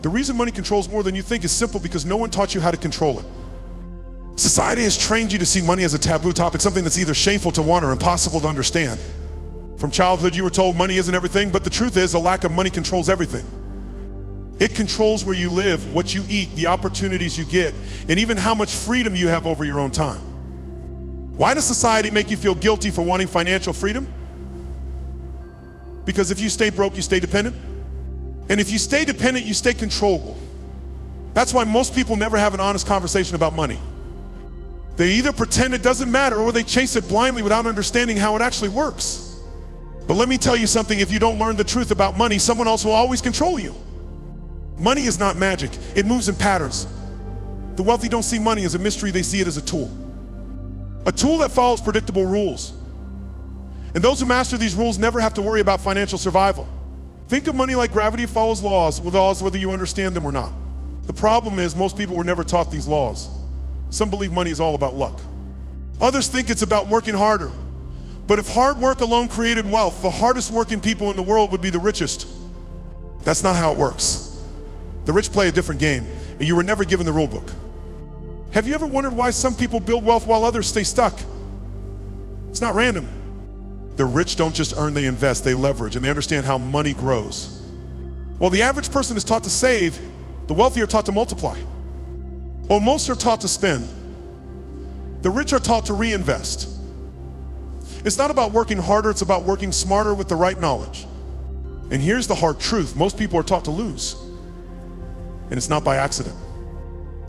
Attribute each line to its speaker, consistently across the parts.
Speaker 1: The reason money controls more than you think is simple because no one taught you how to control it. Society has trained you to see money as a taboo topic, something that's either shameful to want or impossible to understand. From childhood, you were told money isn't everything, but the truth is, a lack of money controls everything. It controls where you live, what you eat, the opportunities you get, and even how much freedom you have over your own time. Why does society make you feel guilty for wanting financial freedom? Because if you stay broke, you stay dependent. And if you stay dependent, you stay controllable. That's why most people never have an honest conversation about money. They either pretend it doesn't matter or they chase it blindly without understanding how it actually works. But let me tell you something, if you don't learn the truth about money, someone else will always control you. Money is not magic, it moves in patterns. The wealthy don't see money as a mystery, they see it as a tool. A tool that follows predictable rules. And those who master these rules never have to worry about financial survival. Think of money like gravity follows laws, whether you understand them or not. The problem is most people were never taught these laws. Some believe money is all about luck. Others think it's about working harder. But if hard work alone created wealth, the hardest working people in the world would be the richest. That's not how it works. The rich play a different game, and you were never given the rule book. Have you ever wondered why some people build wealth while others stay stuck? It's not random. The rich don't just earn, they invest, they leverage, and they understand how money grows. While the average person is taught to save, the wealthy are taught to multiply. Well, most are taught to spend. The rich are taught to reinvest. It's not about working harder, it's about working smarter with the right knowledge. And here's the hard truth, most people are taught to lose. And it's not by accident.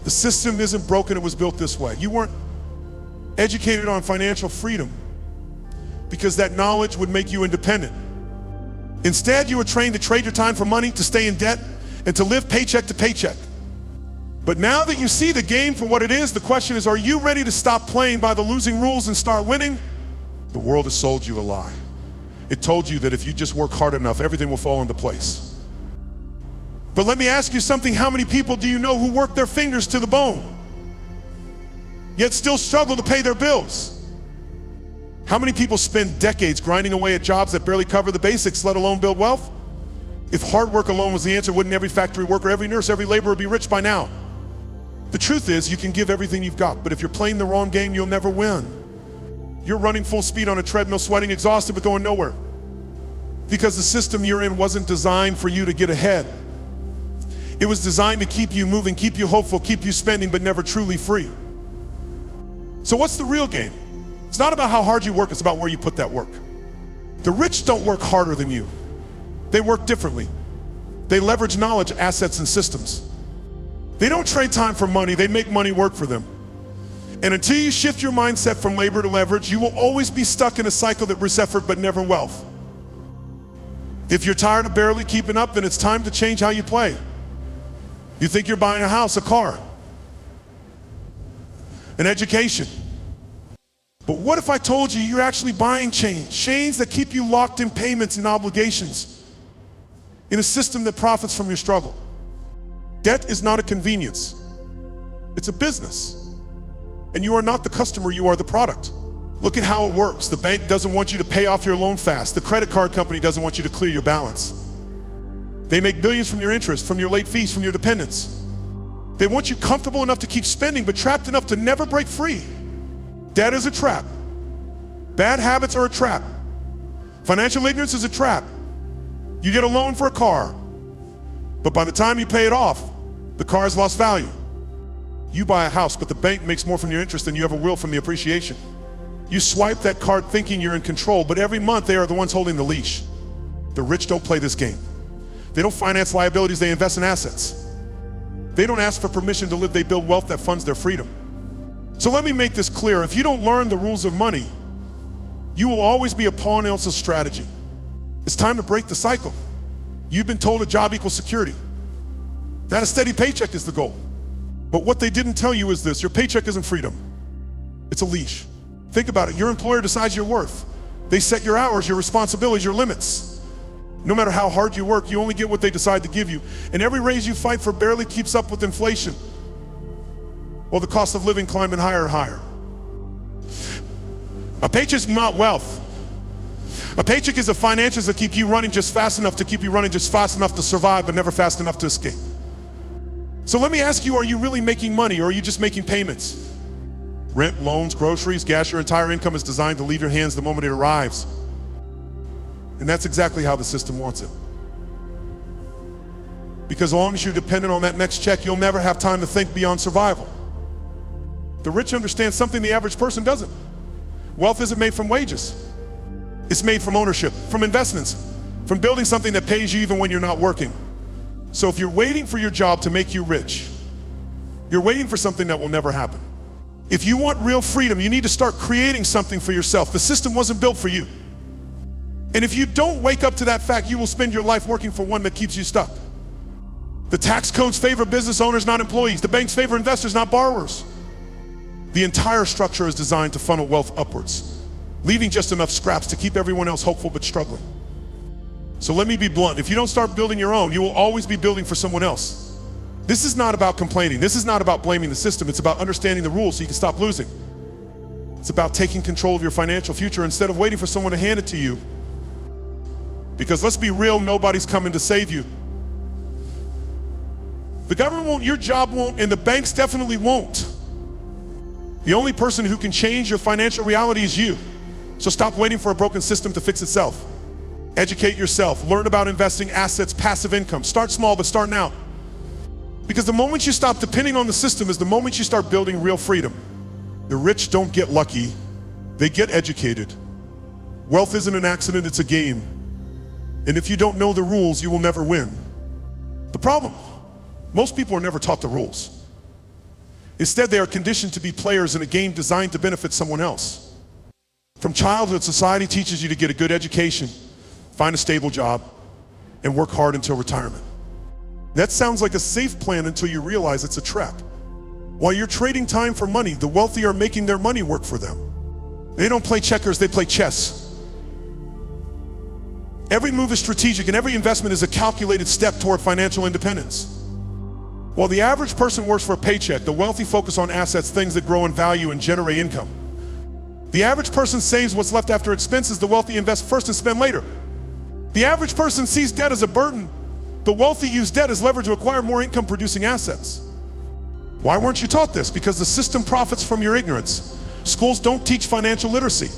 Speaker 1: The system isn't broken, it was built this way. You weren't educated on financial freedom because that knowledge would make you independent. Instead, you were trained to trade your time for money, to stay in debt, and to live paycheck to paycheck. But now that you see the game for what it is, the question is, are you ready to stop playing by the losing rules and start winning? The world has sold you a lie. It told you that if you just work hard enough, everything will fall into place. But let me ask you something, how many people do you know who work their fingers to the bone, yet still struggle to pay their bills? How many people spend decades grinding away at jobs that barely cover the basics, let alone build wealth? If hard work alone was the answer, wouldn't every factory worker, every nurse, every laborer be rich by now? The truth is, you can give everything you've got, but if you're playing the wrong game, you'll never win. You're running full speed on a treadmill, sweating, exhausted, but going nowhere. Because the system you're in wasn't designed for you to get ahead. It was designed to keep you moving, keep you hopeful, keep you spending, but never truly free. So what's the real game? It's not about how hard you work, it's about where you put that work. The rich don't work harder than you. They work differently. They leverage knowledge, assets, and systems. They don't trade time for money, they make money work for them. And until you shift your mindset from labor to leverage, you will always be stuck in a cycle that brings effort but never wealth. If you're tired of barely keeping up, then it's time to change how you play. You think you're buying a house, a car, an education. But what if I told you you're actually buying chains that keep you locked in payments and obligations in a system that profits from your struggle? Debt is not a convenience, it's a business. And you are not the customer, you are the product. Look at how it works. The bank doesn't want you to pay off your loan fast. The credit card company doesn't want you to clear your balance. They make billions from your interest, from your late fees, from your dependents. They want you comfortable enough to keep spending, but trapped enough to never break free. Debt is a trap. Bad habits are a trap. Financial ignorance is a trap. You get a loan for a car, but by the time you pay it off, the car has lost value. You buy a house, but the bank makes more from your interest than you ever will from the appreciation. You swipe that card thinking you're in control, but every month they are the ones holding the leash. The rich don't play this game. They don't finance liabilities, they invest in assets. They don't ask for permission to live, they build wealth that funds their freedom. So let me make this clear. If you don't learn the rules of money, you will always be a pawn in else's strategy. It's time to break the cycle. You've been told a job equals security. That a steady paycheck is the goal. But what they didn't tell you is this: your paycheck isn't freedom, it's a leash. Think about it, your employer decides your worth. They set your hours, your responsibilities, your limits. No matter how hard you work, you only get what they decide to give you. And every raise you fight for barely keeps up with inflation, while the cost of living climbing higher and higher. A paycheck is not wealth. A paycheck is the finances that keep you running just fast enough to keep you running just fast enough to survive, but never fast enough to escape. So let me ask you, are you really making money, or are you just making payments? Rent, loans, groceries, gas. Your entire income is designed to leave your hands the moment it arrives. And that's exactly how the system wants it. Because as long as you're dependent on that next check, you'll never have time to think beyond survival. The rich understand something the average person doesn't. Wealth isn't made from wages. It's made from ownership, from investments, from building something that pays you even when you're not working. So if you're waiting for your job to make you rich, you're waiting for something that will never happen. If you want real freedom, you need to start creating something for yourself. The system wasn't built for you. And if you don't wake up to that fact, you will spend your life working for one that keeps you stuck. The tax codes favor business owners, not employees. The banks favor investors, not borrowers. The entire structure is designed to funnel wealth upwards, leaving just enough scraps to keep everyone else hopeful but struggling. So let me be blunt. If you don't start building your own, you will always be building for someone else. This is not about complaining. This is not about blaming the system. It's about understanding the rules so you can stop losing. It's about taking control of your financial future instead of waiting for someone to hand it to you. Because let's be real, nobody's coming to save you. The government won't, your job won't, and the banks definitely won't. The only person who can change your financial reality is you. So stop waiting for a broken system to fix itself. Educate yourself, learn about investing, assets, passive income. Start small, but start now. Because the moment you stop depending on the system is the moment you start building real freedom. The rich don't get lucky, they get educated. Wealth isn't an accident, it's a game. And if you don't know the rules, you will never win. The problem, most people are never taught the rules. Instead, they are conditioned to be players in a game designed to benefit someone else. From childhood, society teaches you to get a good education, find a stable job, and work hard until retirement. That sounds like a safe plan until you realize it's a trap. While you're trading time for money, the wealthy are making their money work for them. They don't play checkers, they play chess. Every move is strategic and every investment is a calculated step toward financial independence. While the average person works for a paycheck, the wealthy focus on assets, things that grow in value and generate income. The average person saves what's left after expenses, the wealthy invest first and spend later. The average person sees debt as a burden. The wealthy use debt as leverage to acquire more income-producing assets. Why weren't you taught this? Because the system profits from your ignorance. Schools don't teach financial literacy.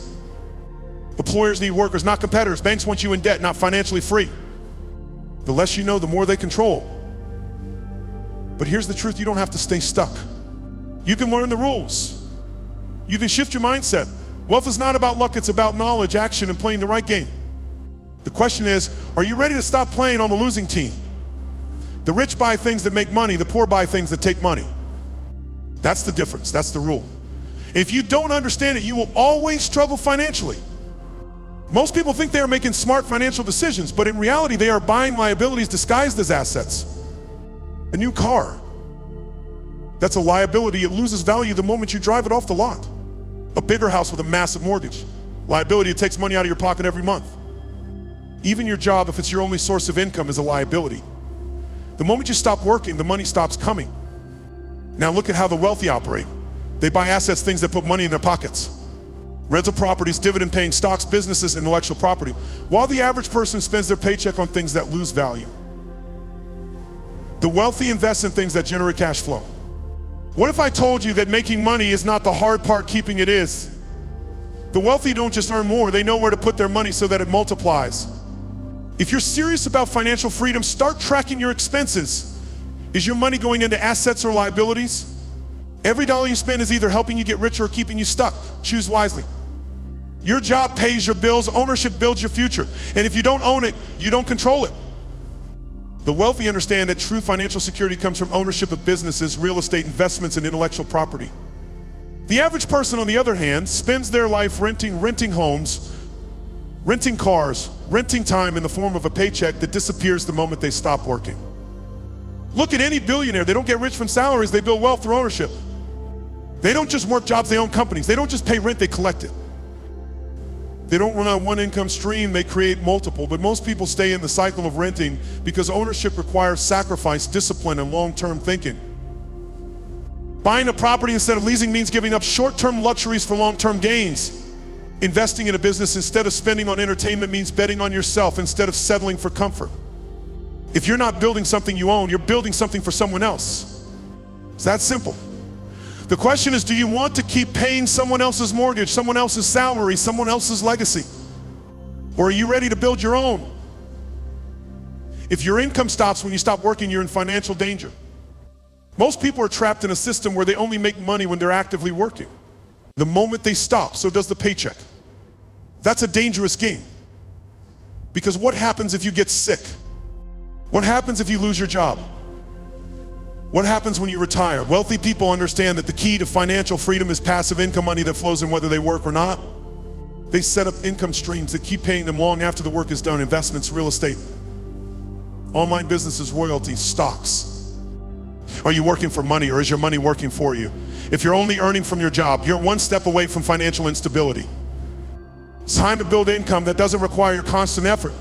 Speaker 1: Employers need workers, not competitors. Banks want you in debt, not financially free. The less you know, the more they control. But here's the truth, you don't have to stay stuck. You can learn the rules. You can shift your mindset. Wealth is not about luck, it's about knowledge, action, and playing the right game. The question is, are you ready to stop playing on the losing team? The rich buy things that make money, the poor buy things that take money. That's the difference, that's the rule. If you don't understand it, you will always struggle financially. Most people think they are making smart financial decisions, but in reality, they are buying liabilities disguised as assets. A new car, that's a liability. It loses value the moment you drive it off the lot. A bigger house with a massive mortgage, liability. It takes money out of your pocket every month. Even your job, if it's your only source of income, is a liability. The moment you stop working, the money stops coming. Now look at how the wealthy operate. They buy assets, things that put money in their pockets. Rental properties, dividend-paying stocks, businesses, intellectual property. While the average person spends their paycheck on things that lose value. The wealthy invest in things that generate cash flow. What if I told you that making money is not the hard part, keeping it is? The wealthy don't just earn more, they know where to put their money so that it multiplies. If you're serious about financial freedom, start tracking your expenses. Is your money going into assets or liabilities? Every dollar you spend is either helping you get richer or keeping you stuck. Choose wisely. Your job pays your bills, ownership builds your future. And if you don't own it, you don't control it. The wealthy understand that true financial security comes from ownership of businesses, real estate, investments, and intellectual property. The average person, on the other hand, spends their life renting homes, renting cars, renting time in the form of a paycheck that disappears the moment they stop working. Look at any billionaire. They don't get rich from salaries, they build wealth through ownership. They don't just work jobs, they own companies. They don't just pay rent, they collect it. They don't run on one income stream, they create multiple. But most people stay in the cycle of renting because ownership requires sacrifice, discipline, and long-term thinking. Buying a property instead of leasing means giving up short-term luxuries for long-term gains. Investing in a business instead of spending on entertainment means betting on yourself instead of settling for comfort. If you're not building something you own, you're building something for someone else. It's that simple. The question is, do you want to keep paying someone else's mortgage, someone else's salary, someone else's legacy? Or are you ready to build your own? If your income stops when you stop working, you're in financial danger. Most people are trapped in a system where they only make money when they're actively working. The moment they stop, so does the paycheck. That's a dangerous game. Because what happens if you get sick? What happens if you lose your job? What happens when you retire? Wealthy people understand that the key to financial freedom is passive income money that flows in whether they work or not. They set up income streams that keep paying them long after the work is done. Investments, real estate, online businesses, royalties, stocks. Are you working for money, or is your money working for you? If you're only earning from your job, you're one step away from financial instability. It's time to build income that doesn't require your constant effort.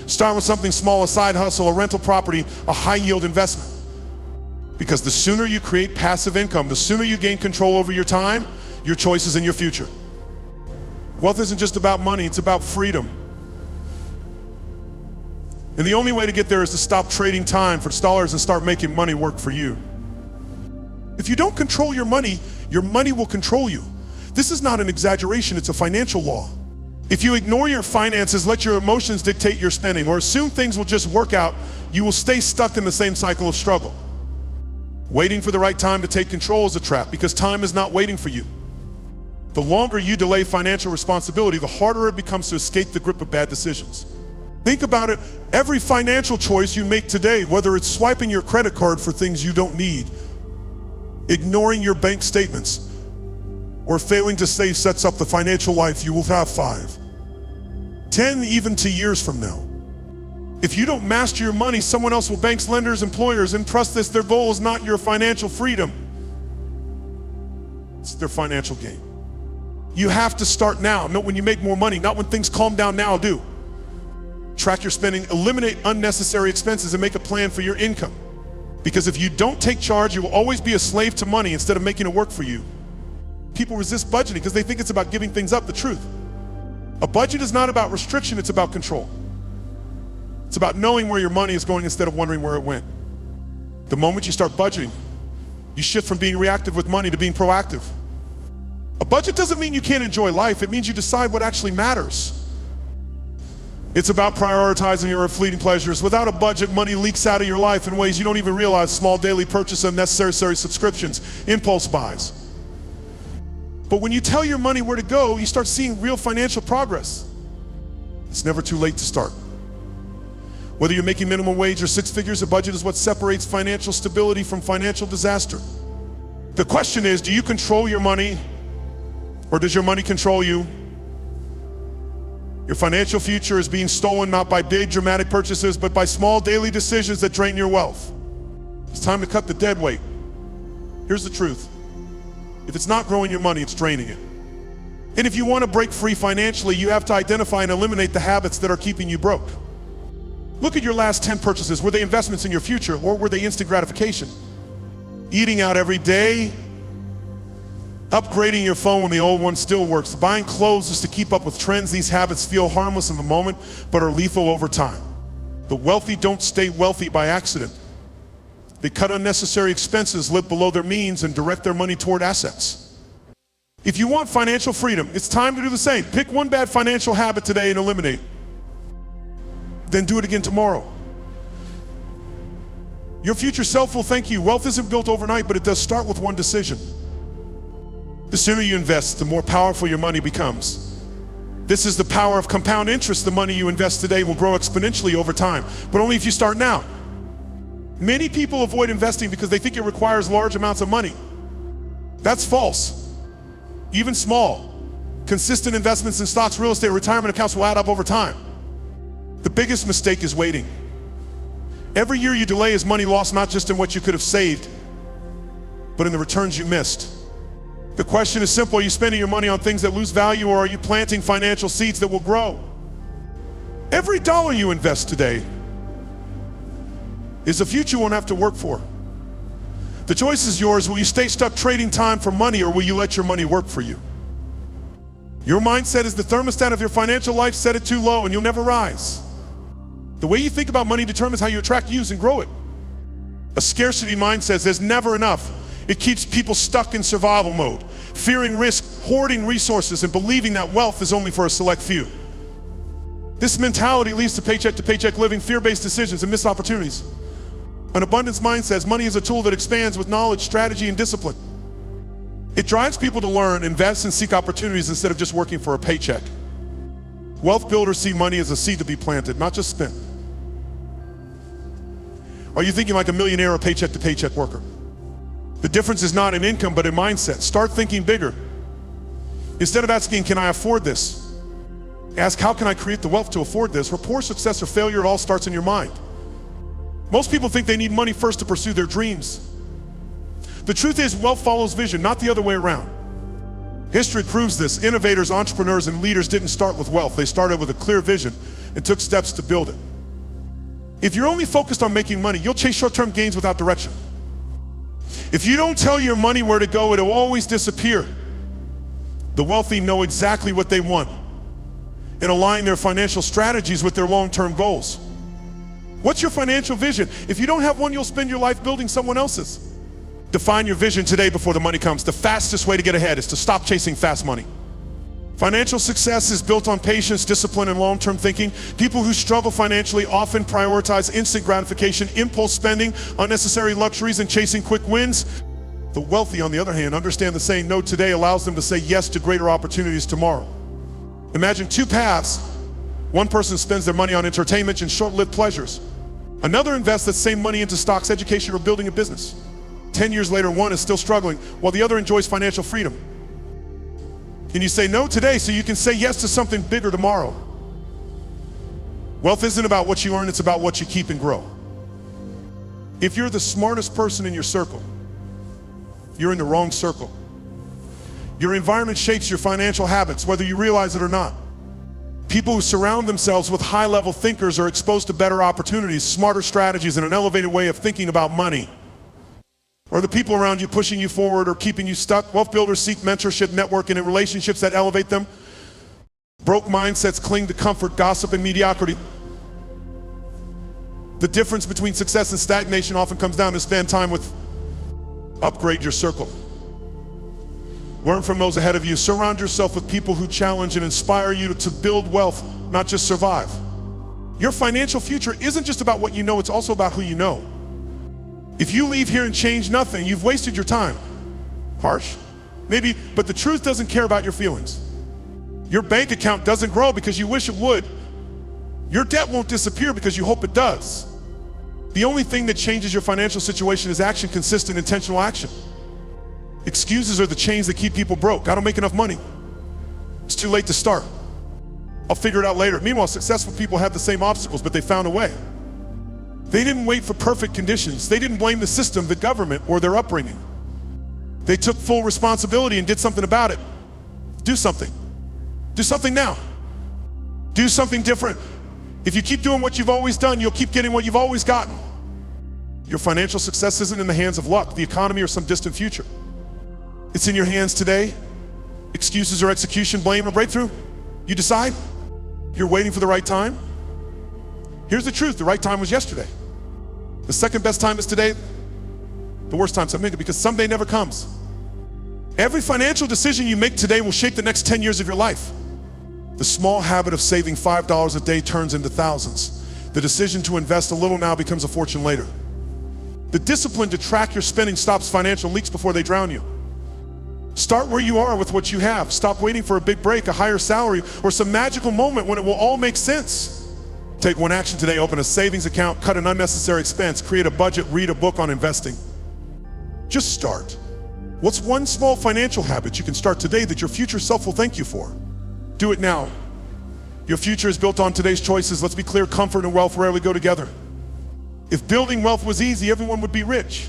Speaker 1: Start with something small, a side hustle, a rental property, a high yield investment. Because the sooner you create passive income, the sooner you gain control over your time, your choices, and your future. Wealth isn't just about money, it's about freedom. And the only way to get there is to stop trading time for dollars and start making money work for you. If you don't control your money will control you. This is not an exaggeration, it's a financial law. If you ignore your finances, let your emotions dictate your spending, or assume things will just work out, you will stay stuck in the same cycle of struggle. Waiting for the right time to take control is a trap, because time is not waiting for you. The longer you delay financial responsibility, the harder it becomes to escape the grip of bad decisions. Think about it. Every financial choice you make today, whether it's swiping your credit card for things you don't need, ignoring your bank statements, or failing to save, sets up the financial life you will have 5, 10, even 2 years from now. If you don't master your money, someone else will. Banks, lenders, employers, and trust this, their goal is not your financial freedom. It's their financial gain. You have to start now, not when you make more money, not when things calm down now, do. Track your spending, eliminate unnecessary expenses, and make a plan for your income. Because if you don't take charge, you will always be a slave to money instead of making it work for you. People resist budgeting because they think it's about giving things up. The truth, a budget is not about restriction, it's about control. It's about knowing where your money is going instead of wondering where it went. The moment you start budgeting, you shift from being reactive with money to being proactive. A budget doesn't mean you can't enjoy life, it means you decide what actually matters. It's about prioritizing your fleeting pleasures. Without a budget, money leaks out of your life in ways you don't even realize. Small daily purchase, unnecessary subscriptions, impulse buys. But when you tell your money where to go, you start seeing real financial progress. It's never too late to start. Whether you're making minimum wage or 6 figures, a budget is what separates financial stability from financial disaster. The question is, do you control your money, or does your money control you? Your financial future is being stolen not by big dramatic purchases, but by small daily decisions that drain your wealth. It's time to cut the dead weight. Here's the truth. If it's not growing your money, it's draining it. And if you want to break free financially, you have to identify and eliminate the habits that are keeping you broke. Look at your last 10 purchases. Were they investments in your future, or were they instant gratification? Eating out every day, upgrading your phone when the old one still works, buying clothes just to keep up with trends. These habits feel harmless in the moment, but are lethal over time. The wealthy don't stay wealthy by accident. They cut unnecessary expenses, live below their means, and direct their money toward assets. If you want financial freedom, it's time to do the same. Pick one bad financial habit today and eliminate. Then do it again tomorrow. Your future self will thank you. Wealth isn't built overnight, but it does start with one decision. The sooner you invest, the more powerful your money becomes. This is the power of compound interest. The money you invest today will grow exponentially over time, but only if you start now. Many people avoid investing because they think it requires large amounts of money. That's false. Even small, consistent investments in stocks, real estate, retirement accounts will add up over time. The biggest mistake is waiting. Every year you delay is money lost, not just in what you could have saved, but in the returns you missed. The question is simple. Are you spending your money on things that lose value, or are you planting financial seeds that will grow? Every dollar you invest today is a future you won't have to work for. The choice is yours. Will you stay stuck trading time for money, or will you let your money work for you? Your mindset is the thermostat of your financial life. Set it too low and you'll never rise. The way you think about money determines how you attract, use, and grow it. A scarcity mindset says there's never enough. It keeps people stuck in survival mode, fearing risk, hoarding resources, and believing that wealth is only for a select few. This mentality leads to paycheck living, fear-based decisions, and missed opportunities. An abundance mindset says money is a tool that expands with knowledge, strategy, and discipline. It drives people to learn, invest, and seek opportunities instead of just working for a paycheck. Wealth builders see money as a seed to be planted, not just spent. Are you thinking like a millionaire or paycheck-to-paycheck worker? The difference is not in income, but in mindset. Start thinking bigger. Instead of asking, can I afford this? Ask, how can I create the wealth to afford this? Rapport, success, or failure, it all starts in your mind. Most people think they need money first to pursue their dreams. The truth is, wealth follows vision, not the other way around. History proves this. Innovators, entrepreneurs, and leaders didn't start with wealth. They started with a clear vision and took steps to build it. If you're only focused on making money, you'll chase short-term gains without direction. If you don't tell your money where to go, it'll always disappear. The wealthy know exactly what they want and align their financial strategies with their long-term goals. What's your financial vision? If you don't have one, you'll spend your life building someone else's. Define your vision today before the money comes. The fastest way to get ahead is to stop chasing fast money. Financial success is built on patience, discipline, and long-term thinking. People who struggle financially often prioritize instant gratification, impulse spending, unnecessary luxuries, and chasing quick wins. The wealthy, on the other hand, understand that saying no today allows them to say yes to greater opportunities tomorrow. Imagine two paths. One person spends their money on entertainment and short-lived pleasures. Another invests that same money into stocks, education, or building a business. 10 years later, one is still struggling, while the other enjoys financial freedom. Can you say no today so you can say yes to something bigger tomorrow? Wealth isn't about what you earn, it's about what you keep and grow. If you're the smartest person in your circle, you're in the wrong circle. Your environment shapes your financial habits, whether you realize it or not. People who surround themselves with high-level thinkers are exposed to better opportunities, smarter strategies, and an elevated way of thinking about money. Or the people around you pushing you forward or keeping you stuck? Wealth builders seek mentorship, networking, and relationships that elevate them. Broke mindsets cling to comfort, gossip, and mediocrity. The difference between success and stagnation often comes down to spend time with. Upgrade your circle. Learn from those ahead of you. Surround yourself with people who challenge and inspire you to build wealth, not just survive. Your financial future isn't just about what you know, it's also about who you know. If you leave here and change nothing, you've wasted your time. Harsh? Maybe, but the truth doesn't care about your feelings. Your bank account doesn't grow because you wish it would. Your debt won't disappear because you hope it does. The only thing that changes your financial situation is action, consistent, intentional action. Excuses are the chains that keep people broke. I don't make enough money. It's too late to start. I'll figure it out later. Meanwhile, successful people have the same obstacles, but they found a way. They didn't wait for perfect conditions. They didn't blame the system, the government, or their upbringing. They took full responsibility and did something about it. Do something. Do something now. Do something different. If you keep doing what you've always done, you'll keep getting what you've always gotten. Your financial success isn't in the hands of luck, the economy, or some distant future. It's in your hands today. Excuses or execution, blame or breakthrough. You decide. You're waiting for the right time. Here's the truth, the right time was yesterday. The second best time is today. The worst time's someday, because someday never comes. Every financial decision you make today will shape the next 10 years of your life. The small habit of saving $5 a day turns into thousands. The decision to invest a little now becomes a fortune later. The discipline to track your spending stops financial leaks before they drown you. Start where you are with what you have. Stop waiting for a big break, a higher salary, or some magical moment when it will all make sense. Take one action today. Open a savings account, cut an unnecessary expense, create a budget, read a book on investing. Just start. What's one small financial habit you can start today that your future self will thank you for? Do it now. Your future is built on today's choices. Let's be clear, comfort and wealth rarely go together. If building wealth was easy, everyone would be rich.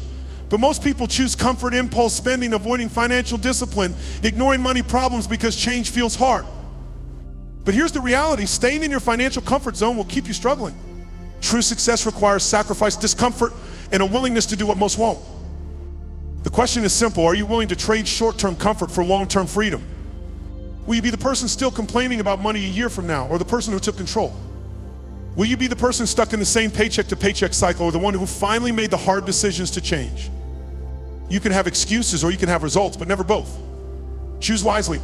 Speaker 1: But most people choose comfort, impulse spending, avoiding financial discipline, ignoring money problems because change feels hard. But here's the reality, staying in your financial comfort zone will keep you struggling. True success requires sacrifice, discomfort, and a willingness to do what most won't. The question is simple, are you willing to trade short-term comfort for long-term freedom? Will you be the person still complaining about money a year from now, or the person who took control? Will you be the person stuck in the same paycheck to paycheck cycle, or the one who finally made the hard decisions to change? You can have excuses or you can have results, but never both. Choose wisely.